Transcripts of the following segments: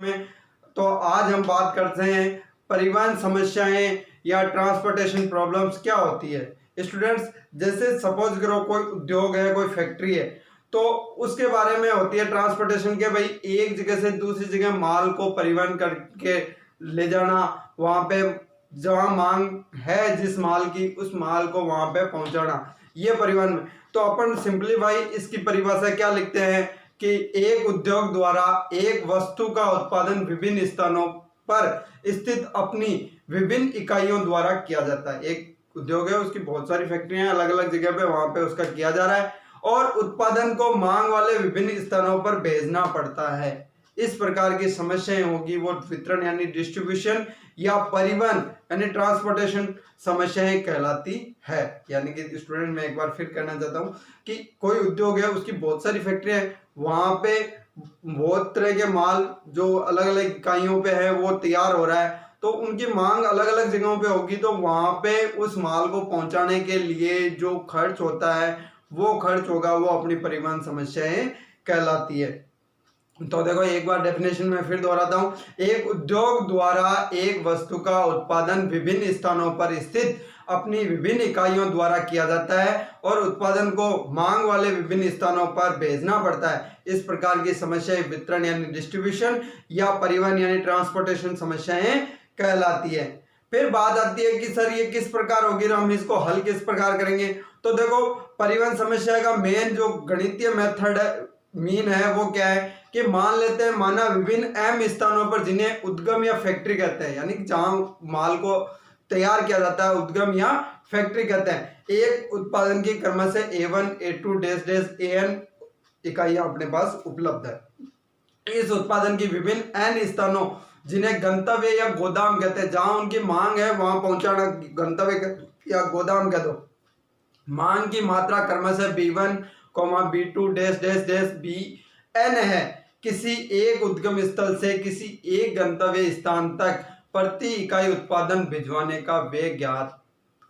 में। तो आज हम बात करते हैं परिवहन समस्याएं या ट्रांसपोर्टेशन प्रॉब्लम्स क्या होती है। स्टूडेंट्स, जैसे सपोज करो कोई उद्योग है, कोई फैक्ट्री है, तो उसके बारे में होती है ट्रांसपोर्टेशन के, भाई एक जगह से दूसरी जगह माल को परिवहन करके ले जाना, वहां पे जहां मांग है जिस माल की, उस माल को वहां पे पहुंचाना, ये परिवहन में। तो अपन सिंपली भाई इसकी परिभाषा क्या लिखते हैं कि एक उद्योग द्वारा एक वस्तु का उत्पादन विभिन्न स्थानों पर स्थित अपनी विभिन्न इकाइयों द्वारा किया जाता है। एक उद्योग है, उसकी बहुत सारी फैक्ट्रियां अलग अलग जगह पे, वहां पे उसका किया जा रहा है और उत्पादन को मांग वाले विभिन्न स्थानों पर भेजना पड़ता है। इस प्रकार की समस्याएं होगी वो वितरण यानी डिस्ट्रीब्यूशन या परिवहन यानी ट्रांसपोर्टेशन समस्याएं कहलाती है। यानी कि स्टूडेंट, मैं एक बार फिर कहना चाहता हूं कि कोई उद्योग है, उसकी बहुत सारी फैक्ट्रियां हैं, वहां पे बहुत तरह के माल जो अलग अलग इकाइयों पे है वो तैयार हो रहा है, तो उनकी मांग अलग अलग जगहों पे होगी, तो वहां पे उस माल को पहुंचाने के लिए जो खर्च होता है वो खर्च होगा, वो अपनी परिवहन समस्याएं कहलाती है। तो देखो एक बार डेफिनेशन में फिर दोहराता हूं, एक उद्योग द्वारा एक वस्तु का उत्पादन विभिन्न स्थानों पर स्थित अपनी विभिन्न इकाइयों द्वारा किया जाता है और उत्पादन को मांग वाले विभिन्न स्थानों पर भेजना पड़ता है। इस प्रकार की समस्याएं वितरण यानी डिस्ट्रीब्यूशन या परिवहन यानी ट्रांसपोर्टेशन समस्याएं कहलाती है। फिर बात आती है कि सर ये किस प्रकार होगी, हम इसको हल किस प्रकार करेंगे। तो देखो परिवहन समस्या का मेन जो गणितीय मेथड है, मीन है, वो क्या है कि मान लेते हैं माना विभिन्न एम स्थानों पर जिन्हें उद्गम या फैक्ट्री कहते हैं, यानी कि जहां माल को तैयार किया जाता है उद्गम या फैक्ट्री कहते हैं, एक उत्पादन की क्रम से A1 A2 dash dash AN इकाइयां अपने पास उपलब्ध है। इस उत्पादन की विभिन्न एन स्थानों जिन्हें गंतव्य या गोदाम कहते हैं, जहां उनकी मांग है वहां पहुंचाना गंतव्य या गोदाम कह दो। मांग की मात्रा क्रम से B1, B2 dash dash dash BN है। किसी एक उद्गम स्थल से किसी एक गंतव्य स्थान तक प्रति इकाई उत्पादन भिजवाने का वेग ज्ञात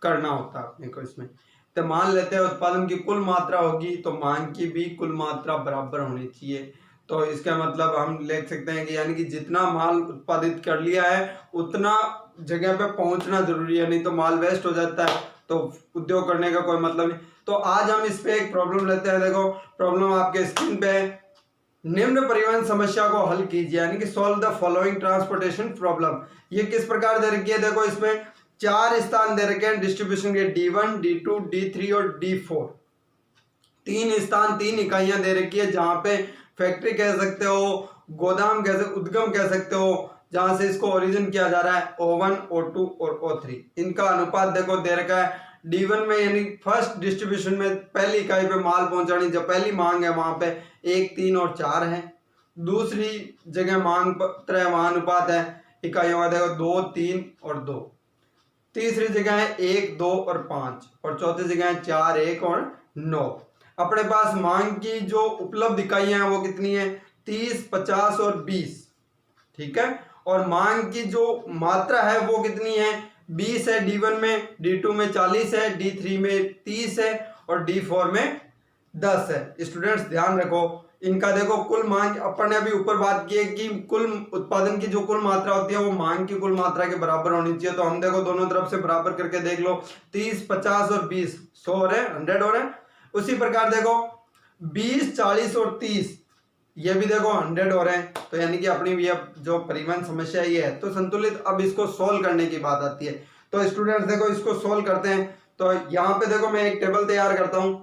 करना होता है अपने को इसमें। तो मान लेते हैं उत्पादन की कुल मात्रा होगी तो मांग की भी कुल मात्रा बराबर होनी चाहिए। तो इसका मतलब हम लिख सकते हैं कि यानी कि जितना माल उत्पादित कर लिया है उतना जगह पे पहुंचना जरूरी है, नहीं तो माल वेस्ट हो जाता है, तो उद्योग करने का कोई मतलब नहीं। तो आज हम इस पे एक प्रॉब्लम लेते हैं। देखो प्रॉब्लम आपके स्क्रीन पे है, निम्न परिवहन समस्या को हल कीजिए, यानी कि solve the following transportation problem. ये किस प्रकार दे रखी है, देखो इसमें 4 स्थान दे रखे हैं डिस्ट्रीब्यूशन के, D1 D2 D3 और D4। 3 स्थान 3 इकाइयां दे रखी है, जहां पे फैक्ट्री कह सकते हो, गोदाम कह सकते, उद्गम कह सकते हो, जहां से इसको ओरिजिन किया जा रहा है, O1 O2 और O3। इनका अनुपात देखो दे रखा है D1 में, यानी फर्स्ट डिस्ट्रीब्यूशन में पहली इकाई पे माल पहुंचानी जो पहली मांग है वहां पे 1 3 और 4 है। दूसरी जगह मांग पत्र है, वहां अनुपात है इकाइयों का देखो 2 3 और 2। तीसरी जगह है 1 2 और 5 और चौथी जगह है 4 1 और 9। अपने पास मांग की जो उपलब्ध इकाइयां हैं वो कितनी है, 30 50 और 20, ठीक है। और मांग की जो मात्रा है वो कितनी है, 20 है D1 में, D2 में 40 है, D3 में 30 है और D4 में 10 है। स्टूडेंट्स ध्यान रखो इनका, देखो कुल मांग अपन ने अभी ऊपर बात की है कि कुल उत्पादन की जो कुल मात्रा होती है वो मांग की कुल मात्रा के बराबर होनी चाहिए। तो हम देखो दोनों तरफ से बराबर करके देख लो, 30 50 और 20 100 हो रहे हैं, 100 हो रहे हैं। उसी प्रकार देखो 20 40 और 30 ये भी देखो 100 हो रहे हैं। तो यानी कि अपनी ये जो परिवहन समस्या ये है तो संतुलित। अब इसको सोल्व करने की बात आती है। तो स्टूडेंट्स देखो इसको सोल्व करते हैं। तो यहाँ पे देखो मैं एक टेबल तैयार करता हूं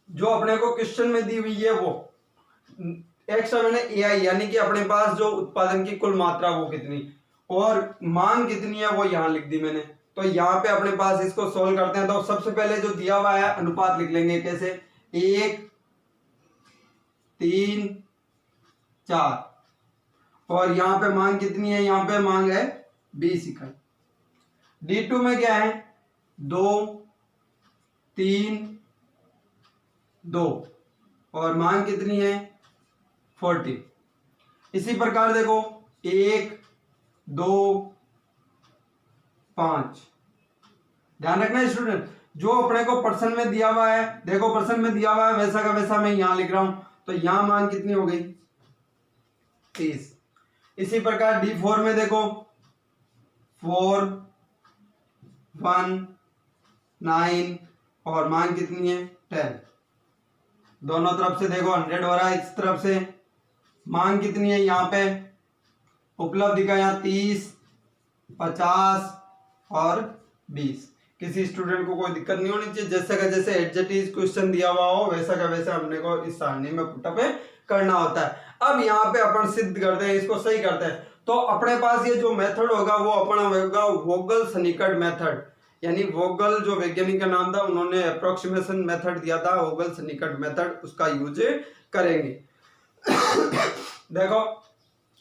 जो अपने को क्वेश्चन में दी हुई है, वो एक्स और मैंने AI यानी कि अपने पास जो उत्पादन की कुल मात्रा वो कितनी और मांग कितनी है वो यहाँ लिख दी मैंने। तो यहाँ पे अपने पास इसको सोल्व करते हैं। तो सबसे पहले जो दिया हुआ है अनुपात लिख लेंगे, कैसे 1 3 4 और यहाँ पे मांग कितनी है, यहाँ पे मांग है 20 इकाई। D2 में क्या है 2 3 2 और मांग कितनी है 40। इसी प्रकार देखो 1 2 5। ध्यान रखना स्टूडेंट, जो अपने को पर्सन में दिया हुआ है, देखो पर्सन में दिया हुआ है वैसा का वैसा मैं यहां लिख रहा हूं। तो यहां मांग कितनी हो गई 30। इसी प्रकार D4 में देखो 4 1 9 और मांग कितनी है 10। दोनों तरफ से देखो 100 हो रहा है, इस तरफ से मांग कितनी है यहाँ पे उपलब्ध का यहाँ 30 50 और 20। किसी स्टूडेंट को कोई दिक्कत नहीं होनी चाहिए, जैसे का जैसे एडजेक्टिव क्वेश्चन दिया हुआ हो वैसा का वैसा हमने को इस सारणी में पुटअप करना होता है। अब यहाँ पे अपन सिद्ध करते हैं, इसको सही करते हैं। तो अपने पास ये जो मेथड होगा वो अपना होगा वोगल-सन्निकट मेथड, यानी वोगल जो वैज्ञानिक का नाम था उन्होंने अप्रोक्सीमेशन मेथड दिया था, वोगल-सन्निकट मेथड, उसका यूज करेंगे। देखो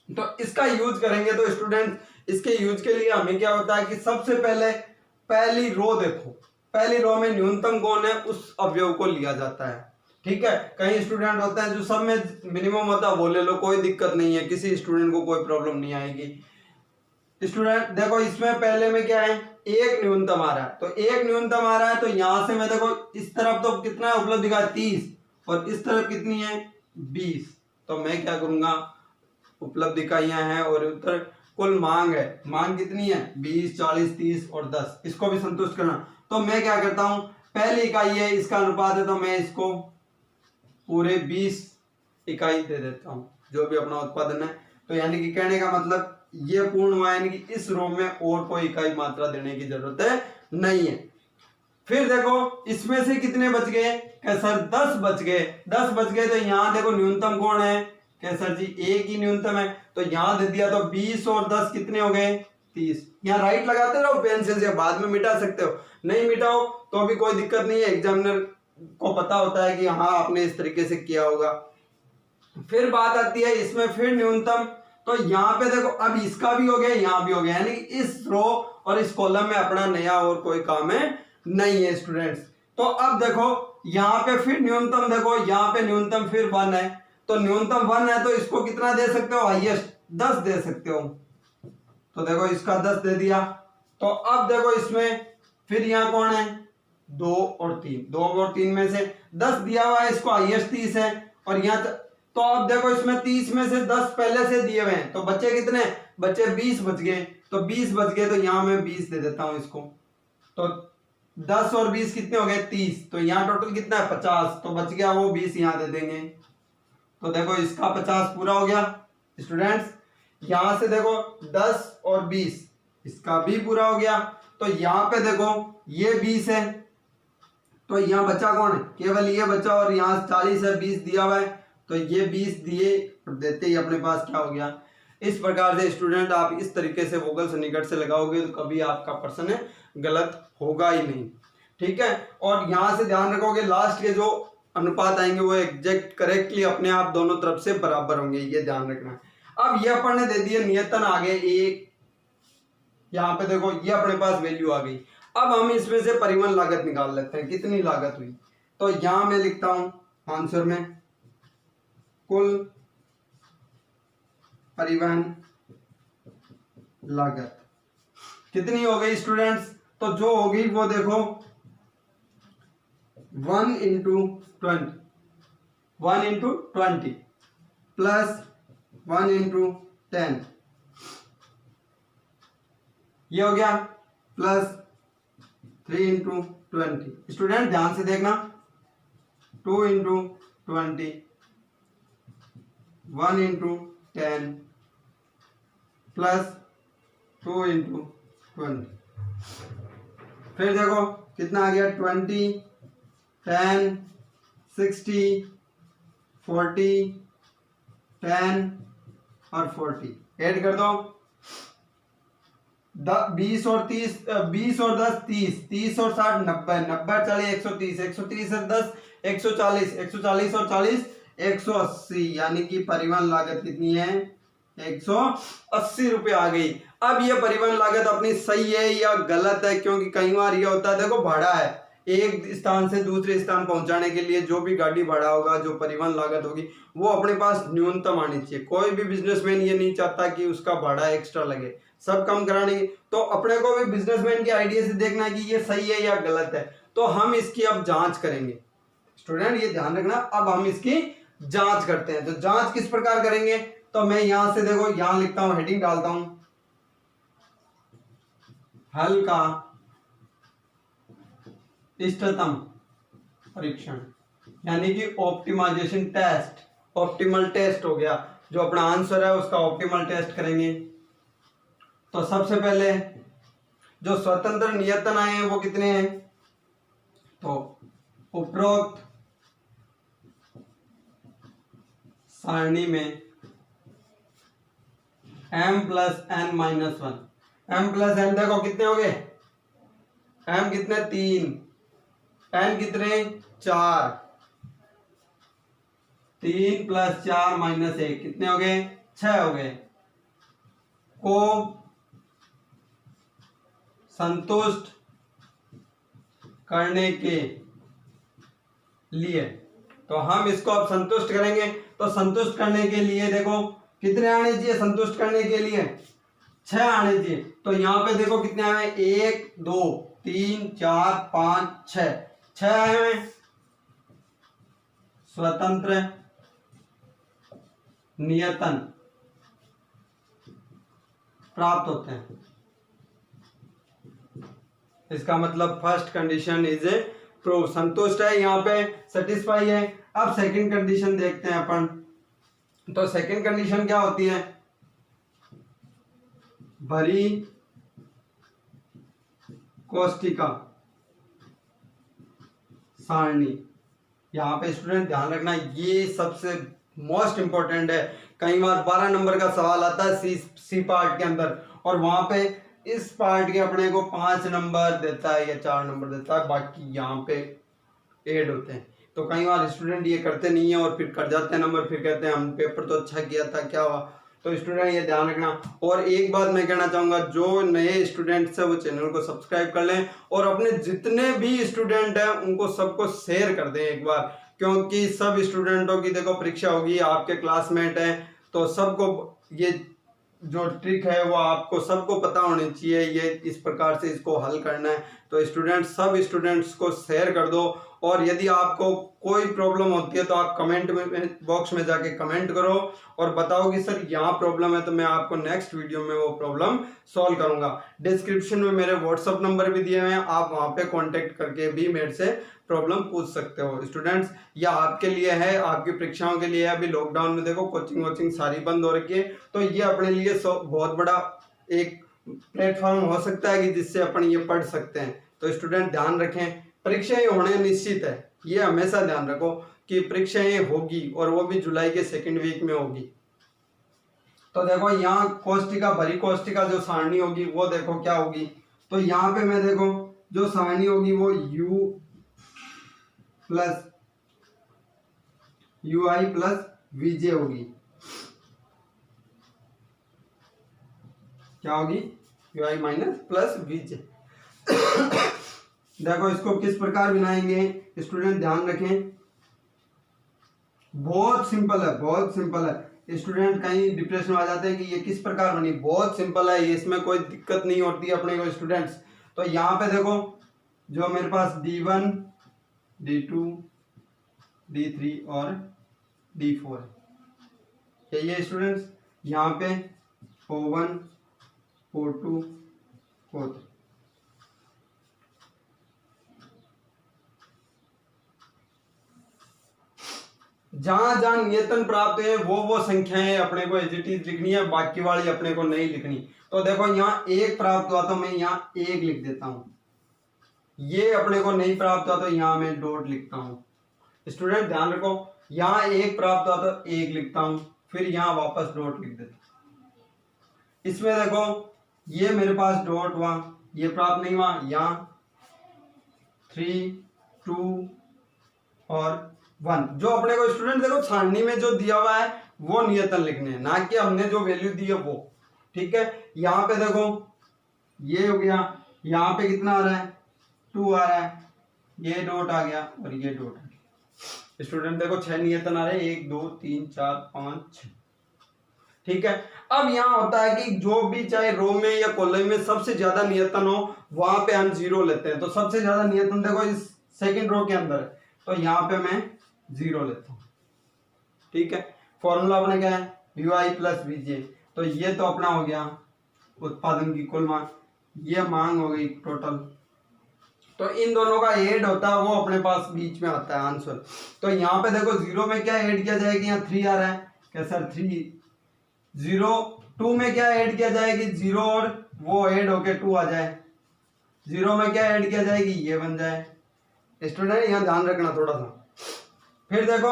तो इसका यूज करेंगे तो स्टूडेंट इसके यूज के लिए हमें क्या होता है कि सबसे पहले पहली रो देखो, पहली रो में न्यूनतम कौन है उस अवयव को लिया जाता है। ठीक है, कई स्टूडेंट होते हैं जो सब में मिनिमम होता है वो ले लो, कोई दिक्कत नहीं है, किसी स्टूडेंट को कोई प्रॉब्लम नहीं आएगी। स्टूडेंट देखो इसमें पहले में क्या है एक न्यूनतम आ रहा है, तो एक न्यूनतम आ रहा है तो यहां से मैं देखो इस तरफ तो कितना उपलब्ध दिखा 30 और इस तरफ कितनी है 20, तो मैं क्या करूंगा उपलब्ध इकाइयां हैं और उधर कुल मांग है, मांग कितनी है 20 40 30 और 10, इसको भी संतुष्ट करना। तो मैं क्या करता हूं पहली इकाई है इसका अनुपात है तो मैं इसको पूरे 20 इकाई दे देता हूं जो भी अपना उत्पादन है। तो यानी कि कहने का मतलब ये पूर्ण हुआ, यानी कि इस रो में और कोई इकाई मात्रा देने की जरूरत नहीं है। फिर देखो इसमें से कितने बच गए सर 10 बच गए, 10 बच गए तो यहाँ देखो न्यूनतम कौन है सर जी एक ही न्यूनतम है, तो यहां दे दिया तो 20 और 10 कितने हो गए 30। यहाँ राइट लगाते रहो पेंसिल से, बाद में मिटा सकते हो, नहीं मिटाओ तो अभी कोई दिक्कत नहीं है, एग्जामिनर को पता होता है कि हाँ आपने इस तरीके से किया होगा। फिर बात आती है इसमें फिर न्यूनतम, तो यहाँ पे देखो अब इसका भी हो गया यहाँ भी हो गया, यानी इस रो और इस कॉलम में अपना नया और कोई काम है नहीं है स्टूडेंट्स। तो अब देखो यहाँ पे फिर न्यूनतम देखो, यहाँ पे न्यूनतम फिर 1 है, तो न्यूनतम 1 है तो इसको कितना दे सकते हो हाईएस्ट 10 दे सकते हो, तो देखो इसका 10 दे दिया। तो अब देखो इसमें फिर यहाँ कौन है 2 और 3, 2 और 3 में से 10 दिया हुआ है, इसको हाईएस्ट 30 है और यहाँ तो अब देखो इसमें 30 में से 10 पहले से दिए हुए हैं तो बच्चे कितने बच्चे 20 बच गए, तो 20 बच गए तो यहाँ मैं 20 दे देता हूं इसको, तो 10 और 20 कितने हो गए 30, तो यहाँ टोटल कितना है 50, तो बच गया वो 20 यहाँ दे देंगे। तो देखो इसका 50 पूरा हो गया स्टूडेंट्स। यहां से देखो 10 और 20 इसका भी पूरा हो गया, तो यहाँ पे देखो ये 20 है तो यहाँ बचा कौन है केवल ये बचा, और यहाँ 40 है 20 दिया हुआ है तो ये 20 दिए और देते ही अपने पास क्या हो गया। इस प्रकार से स्टूडेंट आप इस तरीके से वोगल-सन्निकट से लगाओगे तो कभी आपका प्रश्न गलत होगा ही नहीं। ठीक है, और यहाँ से ध्यान रखोगे लास्ट के जो अनुपात आएंगे वो एग्जैक्ट करेक्टली अपने आप दोनों तरफ से बराबर होंगे, ये ध्यान रखना है। अब ये अपन ने दे दिए नियतन आगे एक, यहाँ पे देखो ये अपने पास वैल्यू आ गई। अब हम इसमें से परिवहन लागत निकाल लेते हैं कितनी लागत हुई, तो यहां मैं लिखता हूं आंसर में कुल परिवहन लागत कितनी हो गई स्टूडेंट्स, तो जो होगी वो देखो 1 into 20 प्लस 1 into 10 ये हो गया, प्लस 3 into 20। स्टूडेंट ध्यान से देखना 2 into 20 1 into 10 प्लस 2 into 20, फिर देखो कितना आ गया 20 10 60 40 10 और 40 ऐड कर दो 20 और 30 20 और 10 30 30 और 60 90 90 40 130 130 और 10 140 140 और 40 180, यानी कि परिवहन लागत कितनी है 180 रुपये आ गई। अब ये परिवहन लागत अपनी सही है या गलत है, क्योंकि कई बार ये होता है देखो भाड़ा है एक स्थान से दूसरे स्थान पहुंचाने के लिए जो भी गाड़ी भाड़ा होगा जो परिवहन लागत होगी वो अपने पास न्यूनतम आनी चाहिए। कोई भी बिजनेसमैन ये नहीं चाहता कि उसका भाड़ा एक्स्ट्रा लगे, सब कम कराने की। तो अपने को भी बिजनेसमैन के आइडिया से देखना है कि ये सही है या गलत है, तो हम इसकी अब जांच करेंगे। स्टूडेंट ये ध्यान रखना, अब हम इसकी जांच करते हैं। तो जांच किस प्रकार करेंगे, तो मैं यहां से देखो यहां लिखता हूं, हेडिंग डालता हूं, हल का इष्टतम परीक्षण, यानी कि ऑप्टिमाइजेशन टेस्ट, ऑप्टिमल टेस्ट हो गया, जो अपना आंसर है उसका ऑप्टिमल टेस्ट करेंगे। तो सबसे पहले जो स्वतंत्र नियतन आए हैं वो कितने हैं, तो उपरोक्त सारणी में m plus n minus 1, m plus n देखो कितने हो गए, m कितने 3, n कितने 4, 3 प्लस 4 माइनस 1 कितने हो गए 6 हो गए, को संतुष्ट करने के लिए, तो हम इसको अब संतुष्ट करेंगे। तो संतुष्ट करने के लिए देखो कितने आने चाहिए, संतुष्ट करने के लिए 6 आने चाहिए। तो यहां पे देखो कितने आए, 1 2 3 4 5 6 आए हुए स्वतंत्र नियतन प्राप्त होते हैं। इसका मतलब first condition is a prove, संतुष्ट है, यहाँ पे सेटिस्फाई है। अब सेकंड कंडीशन देखते हैं अपन। तो सेकंड कंडीशन क्या होती है, भरी कोष्ठिका सारणी। यहाँ पे स्टूडेंट ध्यान रखना, ये सबसे मोस्ट इंपॉर्टेंट है। कई बार 12 नंबर का सवाल आता है सी पार्ट के अंदर, और वहां पे इस पार्ट के अपने को 5 नंबर देता है या 4 नंबर देता है, बाकी यहाँ पे ऐड होते हैं। तो कई बार स्टूडेंट ये करते नहीं है और फिर कट जाते हैं नंबर, फिर कहते हैं हम पेपर तो अच्छा किया था, क्या हुआ। तो स्टूडेंट ये ध्यान रखना। और एक बात मैं कहना चाहूँगा, जो नए स्टूडेंट्स हैं वो चैनल को सब्सक्राइब कर लें, और अपने जितने भी स्टूडेंट हैं उनको सबको शेयर कर दें एक बार, क्योंकि सब स्टूडेंटों की देखो परीक्षा होगी, आपके क्लासमेट हैं, तो सबको ये जो ट्रिक है वो आपको सबको पता होनी चाहिए, ये इस प्रकार से इसको हल करना है। तो स्टूडेंट सब स्टूडेंट्स को शेयर कर दो, और यदि आपको कोई प्रॉब्लम होती है तो आप कमेंट बॉक्स में जाके कमेंट करो और बताओ कि सर यहाँ प्रॉब्लम है, तो मैं आपको नेक्स्ट वीडियो में वो प्रॉब्लम सॉल्व करूंगा। डिस्क्रिप्शन में मेरे व्हाट्सअप नंबर भी दिए हुए हैं, आप वहाँ पे कांटेक्ट करके भी मेरे से प्रॉब्लम पूछ सकते हो। स्टूडेंट्स यह आपके लिए है, आपकी परीक्षाओं के लिए। अभी लॉकडाउन में देखो कोचिंग वोचिंग सारी बंद हो रखी है, तो ये अपने लिए बहुत बड़ा एक प्लेटफॉर्म हो सकता है कि जिससे अपन ये पढ़ सकते हैं। तो स्टूडेंट ध्यान रखें, परीक्षाएं होने निश्चित है, ये हमेशा ध्यान रखो कि परीक्षाएं होगी, और वो भी जुलाई के सेकंड वीक में होगी। तो देखो यहाँ कोष्ठिका, भरी कोष्ठिका जो सारणी होगी वो देखो क्या होगी। तो यहाँ पे मैं देखो जो सारणी होगी वो u plus ui plus vj होगी। क्या होगी, ui माइनस प्लस vj। देखो इसको किस प्रकार बनाएंगे, स्टूडेंट ध्यान रखें, बहुत सिंपल है, बहुत सिंपल है। स्टूडेंट कहीं डिप्रेशन में आ जाते हैं कि ये किस प्रकार बनी, बहुत सिंपल है, इसमें कोई दिक्कत नहीं होती अपने को स्टूडेंट्स। तो यहाँ पे देखो जो मेरे पास d1 d2 d3 और d4 है, ये स्टूडेंट्स यहाँ पे o1 o2 o3। जहां जहां नियतन प्राप्त है वो संख्याएं अपने को एज इट इज लिखनी है, बाकी वाली अपने को नहीं लिखनी। तो देखो यहाँ 1 प्राप्त हुआ तो मैं यहाँ 1 लिख देता हूं, ये अपने को नहीं प्राप्त हुआ तो यहाँ मैं डॉट लिखता हूं। स्टूडेंट ध्यान रखो, यहाँ 1 प्राप्त हुआ तो 1 लिखता हूं, फिर यहाँ वापस डॉट लिख देता हूं। इसमें देखो ये मेरे पास डॉट हुआ, ये प्राप्त नहीं हुआ, यहाँ 3 2 और 1। जो अपने को स्टूडेंट देखो सारणी में जो दिया हुआ है वो नियतन लिखने हैं, ना कि हमने जो वैल्यू दी है वो, ठीक है। यहाँ पे देखो ये हो गया, यहाँ पे कितना आ रहा है 2 आ रहा है, ये डॉट आ गया और ये डॉट आ गया। स्टूडेंट देखो 6 नियतन आ रहे हैं, 1 2 3 4 5 6, ठीक है। अब यहाँ होता है कि जो भी चाहे रो में या कॉलम में सबसे ज्यादा नियतन हो वहां पे हम 0 लेते हैं। तो सबसे ज्यादा नियतन देखो इस सेकंड रो के अंदर है, तो यहाँ पे मैं 0 लेता हूं, ठीक है। फॉर्मूला अपने क्या है, यू आई प्लस वी जे। तो ये तो अपना हो गया उत्पादन की कुल मांग, ये मांग हो गई टोटल। तो इन दोनों का ऐड होता है वो अपने पास बीच में आता है आंसर। तो यहाँ पे देखो जीरो में क्या ऐड किया जाएगी, यहाँ 3 आ रहा है क्या सर 3, जीरो 2 में क्या ऐड किया जाएगी, जीरो और वो ऐड होके 2 आ जाए, जीरो में क्या ऐड किया जाएगी ये बन जाए। स्टूडेंट यहाँ ध्यान रखना थोड़ा सा। फिर देखो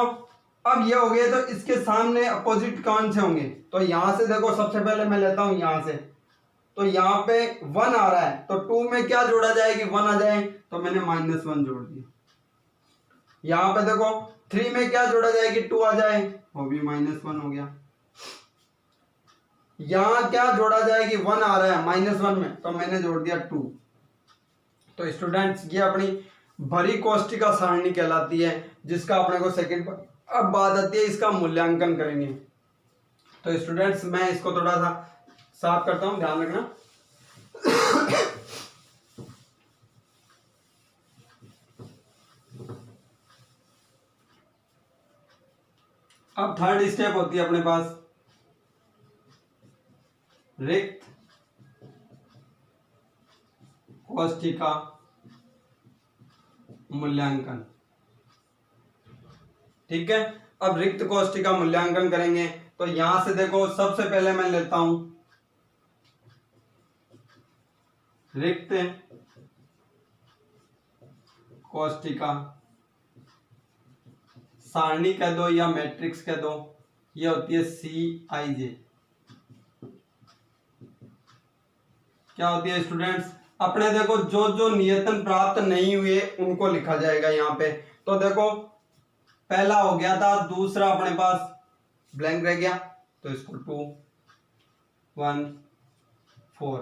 अब ये हो गए, तो इसके सामने अपोजिट कौन से होंगे, तो यहां से देखो सबसे पहले मैं लेता हूं यहां से, तो यहाँ पे 1 आ रहा है तो 2 में क्या जोड़ा जाएगी 1 आ जाए, तो मैंने -1 जोड़ दिया। यहाँ पे देखो 3 में क्या जोड़ा जाएगी 2 आ जाए, वो भी -1 हो गया। यहाँ क्या जोड़ा जाएगी 1 आ रहा है -1 में, तो मैंने जोड़ दिया 2। तो स्टूडेंट्स ये अपनी भरी कोष्ठिका सारणी कहलाती है, जिसका अपने को सेकंड। अब बात आती है इसका मूल्यांकन करेंगे। तो स्टूडेंट्स मैं इसको थोड़ा सा साफ करता हूं, ध्यान रखना। अब थर्ड स्टेप होती है अपने पास रिक्त कोष्ठिका मूल्यांकन। ठीक है, अब रिक्त कोष्ठिका मूल्यांकन करेंगे। तो यहां से देखो सबसे पहले मैं लेता हूं रिक्त कोष्ठिका सारणी कह दो या मैट्रिक्स कह दो, ये होती है CIJ। क्या होती है स्टूडेंट्स, अपने देखो जो जो नियतन प्राप्त नहीं हुए उनको लिखा जाएगा यहाँ पे। तो देखो पहला हो गया था, दूसरा अपने पास ब्लैंक रह गया, तो इसको 2 1 4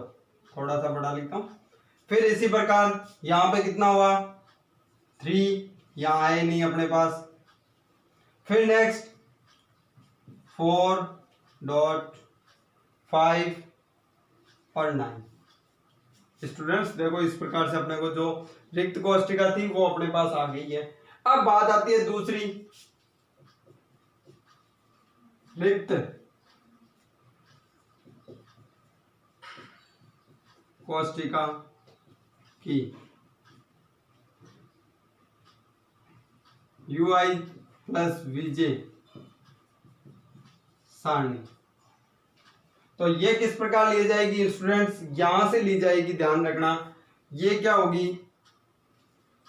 थोड़ा सा बड़ा लिखता हूं। फिर इसी प्रकार यहाँ पे कितना हुआ 3, यहाँ आए नहीं अपने पास। फिर नेक्स्ट 4.5 और 9। स्टूडेंट्स देखो इस प्रकार से अपने को जो रिक्त कोष्ठिका थी वो अपने पास आ गई है। अब बात आती है दूसरी रिक्त कोष्ठिका की UI प्लस VJ सारणी। तो ये किस प्रकार ली जाएगी स्टूडेंट्स, यहां से ली जाएगी, ध्यान रखना। ये क्या होगी,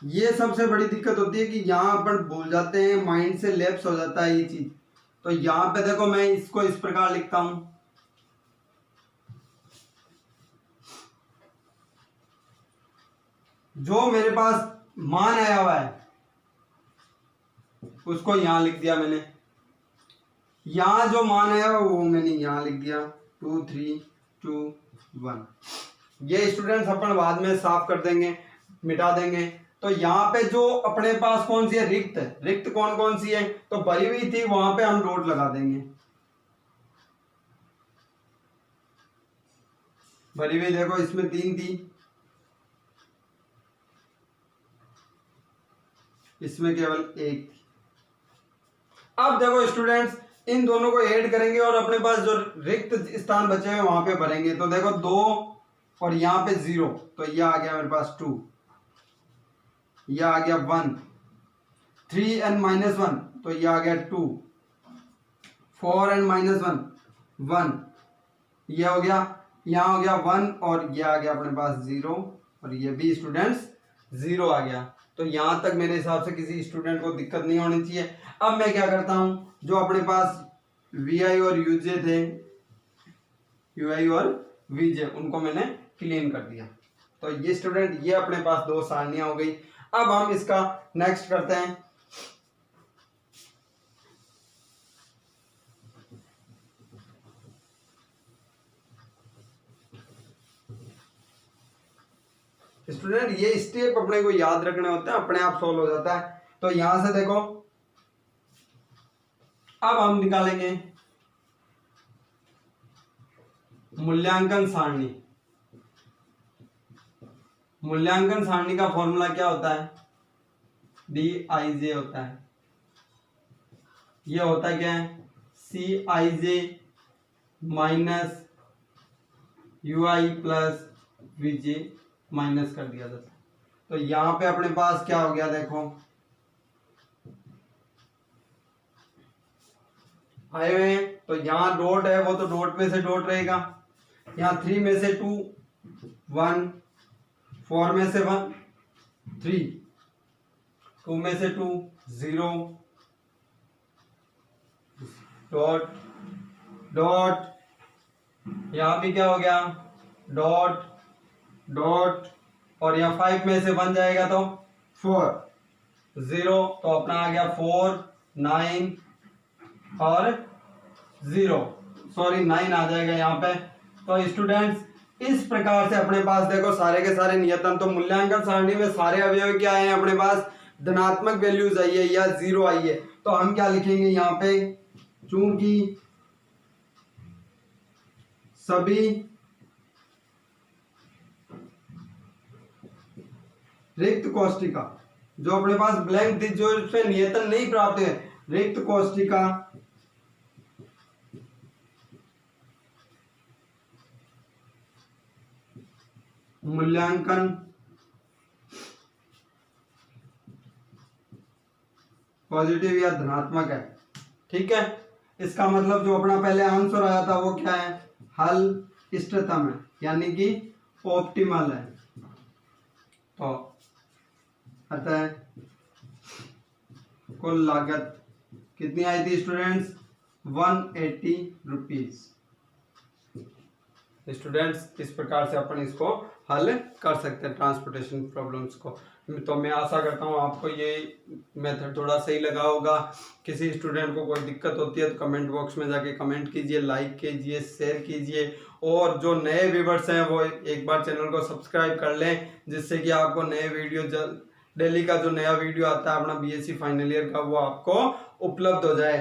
ये सबसे बड़ी दिक्कत होती है कि यहाँ अपन भूल जाते हैं, माइंड से लैप्स हो जाता है ये चीज। तो यहाँ पे देखो मैं इसको इस प्रकार लिखता हूं, जो मेरे पास मान आया हुआ है उसको यहां लिख दिया मैंने, यहां जो मान आया हुआ वो मैंने यहां लिख दिया 2 3 2 1। ये स्टूडेंट्स अपन बाद में साफ कर देंगे, मिटा देंगे। तो यहाँ पे जो अपने पास कौन सी है रिक्त, रिक्त कौन कौन सी है, तो भरी हुई थी वहां पे हम डॉट लगा देंगे। भरी हुई देखो इसमें 3 थी, इसमें केवल 1 थी। अब देखो स्टूडेंट्स इन दोनों को ऐड करेंगे और अपने पास जो रिक्त स्थान बचे हुए वहां पे भरेंगे। तो देखो 2 और यहाँ पे 0, तो ये आ गया मेरे पास 2, ये आ गया 1, 3n - 1, तो ये आ गया 2, 4n - 1 1, ये हो गया, यहाँ हो गया 1 और ये आ गया अपने पास 0 और ये भी स्टूडेंट्स 0 आ गया। तो यहां तक मेरे हिसाब से किसी स्टूडेंट को दिक्कत नहीं होनी चाहिए। अब मैं क्या करता हूं, जो अपने पास VI और UJ थे, UI और VJ, उनको मैंने क्लीन कर दिया। तो ये स्टूडेंट ये अपने पास 2 सारणियां हो गई। अब हम इसका नेक्स्ट करते हैं। स्टूडेंट ये स्टेप अपने को याद रखने होते हैं, अपने आप सॉल्व हो जाता है। तो यहां से देखो अब हम निकालेंगे मूल्यांकन सारणी। मूल्यांकन सारणी का फॉर्मूला क्या होता है, DIJ होता है। ये होता क्या है, CIJ minus UI plus VJ minus कर दिया जाता है। तो यहाँ पे अपने पास क्या हो गया, देखो आए हुए हैं। तो यहाँ डॉट है वो तो डॉट में से डॉट रहेगा, यहाँ 3 में से 2 1, 4 में से 1 3, 2 में से 2 0, डॉट डॉट, यहाँ भी क्या हो गया डॉट डॉट, और यहाँ 5 में से 1 जाएगा तो 4 0, तो अपना आ गया 4 9 और 0, सॉरी 9 आ जाएगा यहाँ पे। तो स्टूडेंट्स इस प्रकार से अपने पास देखो सारे के सारे नियतन, तो मूल्यांकन सारणी में सारे अवयव क्या है, अपने पास धनात्मक वैल्यूज आई है या 0 आई है। तो हम क्या लिखेंगे यहाँ पे, चूंकि सभी रिक्त कोष्टिका, जो अपने पास ब्लैंक थी, जो इसमें नियतन नहीं प्राप्त है, रिक्त कोष्टिका मूल्यांकन पॉजिटिव या धनात्मक है। ठीक है, इसका मतलब जो अपना पहले आंसर आया था वो क्या है, हल इष्टतम है, यानी कि ऑप्टिमल है। तो अतः कुल लागत कितनी आई थी स्टूडेंट्स, 180 रुपीज। स्टूडेंट्स इस प्रकार से अपन इसको हल कर सकते हैं ट्रांसपोर्टेशन प्रॉब्लम्स को। तो मैं आशा करता हूँ आपको ये मेथड थोड़ा सही लगा होगा। किसी स्टूडेंट को कोई दिक्कत होती है तो कमेंट बॉक्स में जाके कमेंट कीजिए, लाइक कीजिए, शेयर कीजिए, और जो नए व्यूअर्स हैं वो एक बार चैनल को सब्सक्राइब कर लें, जिससे कि आपको नए वीडियो डेली का जो नया वीडियो आता है अपना BSc फाइनल ईयर का, वो आपको उपलब्ध हो जाए।